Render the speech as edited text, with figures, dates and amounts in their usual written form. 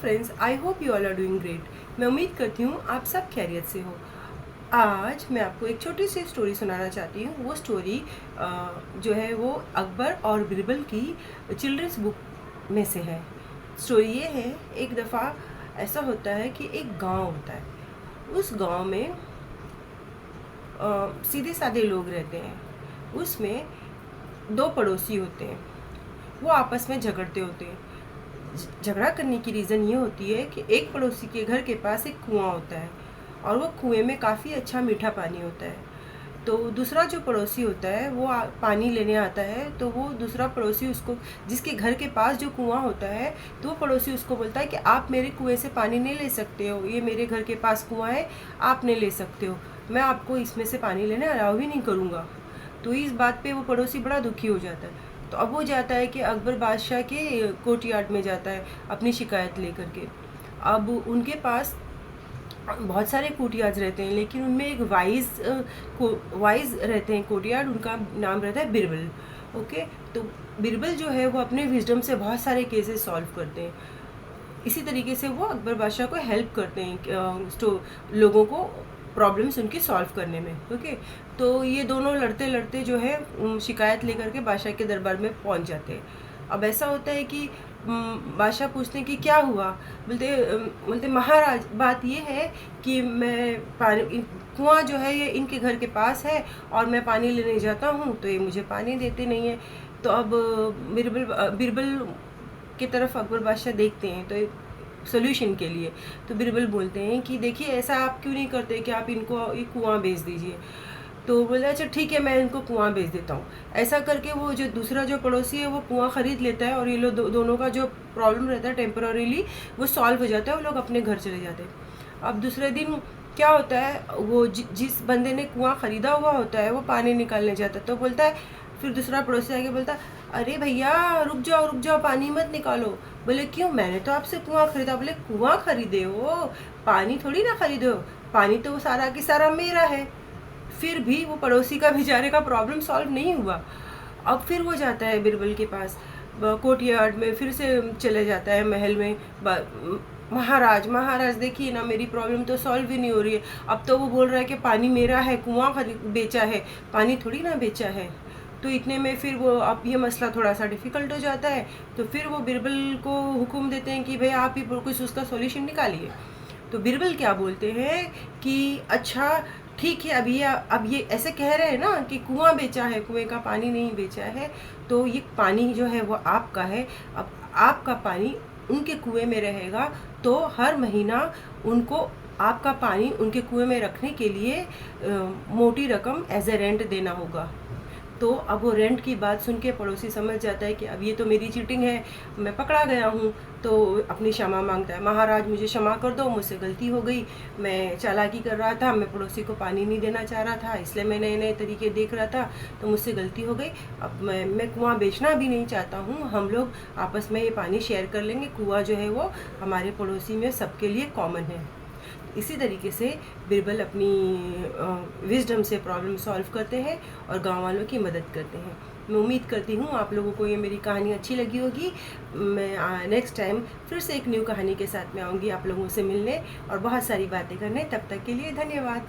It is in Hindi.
Friends, I hope you all are doing great. मैं उम्मीद करती हूँ आप सब खैरियत से हो। आज मैं आपको एक छोटी सी स्टोरी सुनाना चाहती हूँ। वो स्टोरी जो है वो अकबर और बिरबल की चिल्ड्रंस बुक में से है। स्टोरी ये है, एक दफ़ा ऐसा होता है कि एक गांव होता है। उस गांव में सीधे साधे लोग रहते हैं। उसमें दो पड़ोसी होते हैं, वो आपस में झगड़ते होते हैं। झगड़ा करने की रीज़न ये होती है कि एक पड़ोसी के घर के पास एक कुआं होता है और वो कुएं में काफ़ी अच्छा मीठा पानी होता है। तो दूसरा जो पड़ोसी होता है वो पानी लेने आता है, तो वो दूसरा पड़ोसी उसको, जिसके घर के पास जो कुआं होता है, तो वो पड़ोसी उसको बोलता है कि आप मेरे कुएं से पानी नहीं ले सकते हो, ये मेरे घर के पास कुआं है, आप नहीं ले सकते हो, मैं आपको इसमें से पानी लेने अलाउ ही नहीं करूँगा। तो इस बात पे वो पड़ोसी बड़ा दुखी हो जाता है। तो अब वो जाता है कि अकबर बादशाह के कोर्टयार्ड में जाता है अपनी शिकायत लेकर के। अब उनके पास बहुत सारे कोर्टयार्ड्स रहते हैं, लेकिन उनमें एक वाइज रहते हैं कोर्टयार्ड, उनका नाम रहता है बिरबल। ओके, तो बिरबल जो है वो अपने विजडम से बहुत सारे केसेस सॉल्व करते हैं। इसी तरीके से वो अकबर बादशाह को हेल्प करते हैं लोगों को प्रॉब्लम्स उनकी सॉल्व करने में। ओके, तो ये दोनों लड़ते लड़ते जो है शिकायत लेकर के बादशाह के दरबार में पहुंच जाते हैं। अब ऐसा होता है कि बादशाह पूछते हैं कि क्या हुआ। बोलते महाराज, बात ये है कि मैं पानी, कुआं जो है ये इनके घर के पास है और मैं पानी लेने जाता हूँ तो ये मुझे पानी देते नहीं है। तो अब बिरबल की तरफ अकबर बादशाह देखते हैं तो सोल्यूशन के लिए। तो बिरबल बोलते हैं कि देखिए, ऐसा आप क्यों नहीं करते कि आप इनको ये कुआं बेच दीजिए। तो बोले अच्छा ठीक है, मैं इनको कुआं बेच देता हूँ। ऐसा करके वो जो दूसरा जो पड़ोसी है वो कुआं खरीद लेता है और ये लोग दोनों का जो प्रॉब्लम रहता है टेम्पररीली वो सॉल्व हो जाता है, वो लोग अपने घर चले जाते हैं। अब दूसरे दिन क्या होता है, वो जिस बंदे ने कुआं खरीदा हुआ होता है वो पानी निकालने जाता है। तो बोलता है, फिर दूसरा पड़ोसी आके बोलता है, अरे भैया रुक जाओ, पानी मत निकालो। बोले क्यों, मैंने तो आपसे कुआं खरीदा। बोले कुआं खरीदे हो, पानी थोड़ी ना खरीदे हो, पानी तो वो सारा की सारा मेरा है। फिर भी वो पड़ोसी का बेचारे का प्रॉब्लम सॉल्व नहीं हुआ। अब फिर वो जाता है बिरबल के पास कोर्टयार्ड में, फिर से चले जाता है महल में। महाराज देखिए ना, मेरी प्रॉब्लम तो सॉल्व ही नहीं हो रही है। अब तो वो बोल रहा है कि पानी मेरा है, कुआं बेचा है, पानी थोड़ी ना बेचा है। तो इतने में फिर वो, अब ये मसला थोड़ा सा डिफ़िकल्ट हो जाता है। तो फिर वो बिरबल को हुक्म देते हैं कि भाई आप ही कुछ उसका सॉल्यूशन निकालिए। तो बिरबल क्या बोलते हैं कि अच्छा ठीक है, अब ये ऐसे कह रहे हैं ना कि कुआं बेचा है, कुएं का पानी नहीं बेचा है, तो ये पानी जो है वो आपका है। अब आपका पानी उनके कुएं में रहेगा, तो हर महीना उनको आपका पानी उनके कुएं में रखने के लिए मोटी रकम एज ए रेंट देना होगा। तो अब वो रेंट की बात सुन के पड़ोसी समझ जाता है कि अब ये तो मेरी चीटिंग है, मैं पकड़ा गया हूँ। तो अपनी क्षमा मांगता है, महाराज मुझे क्षमा कर दो, मुझसे गलती हो गई, मैं चालाकी कर रहा था, मैं पड़ोसी को पानी नहीं देना चाह रहा था, इसलिए मैं नए नए तरीके देख रहा था, तो मुझसे गलती हो गई। अब मैं कुआं बेचना भी नहीं चाहता हूँ, हम लोग आपस में ये पानी शेयर कर लेंगे। कुआं जो है वो हमारे पड़ोसी में सबके लिए कॉमन है। इसी तरीके से बिरबल अपनी विजडम से प्रॉब्लम सॉल्व करते हैं और गांव वालों की मदद करते हैं। मैं उम्मीद करती हूँ आप लोगों को ये मेरी कहानी अच्छी लगी होगी। मैं नेक्स्ट टाइम फिर से एक न्यू कहानी के साथ में आऊँगी आप लोगों से मिलने और बहुत सारी बातें करने। तब तक के लिए धन्यवाद।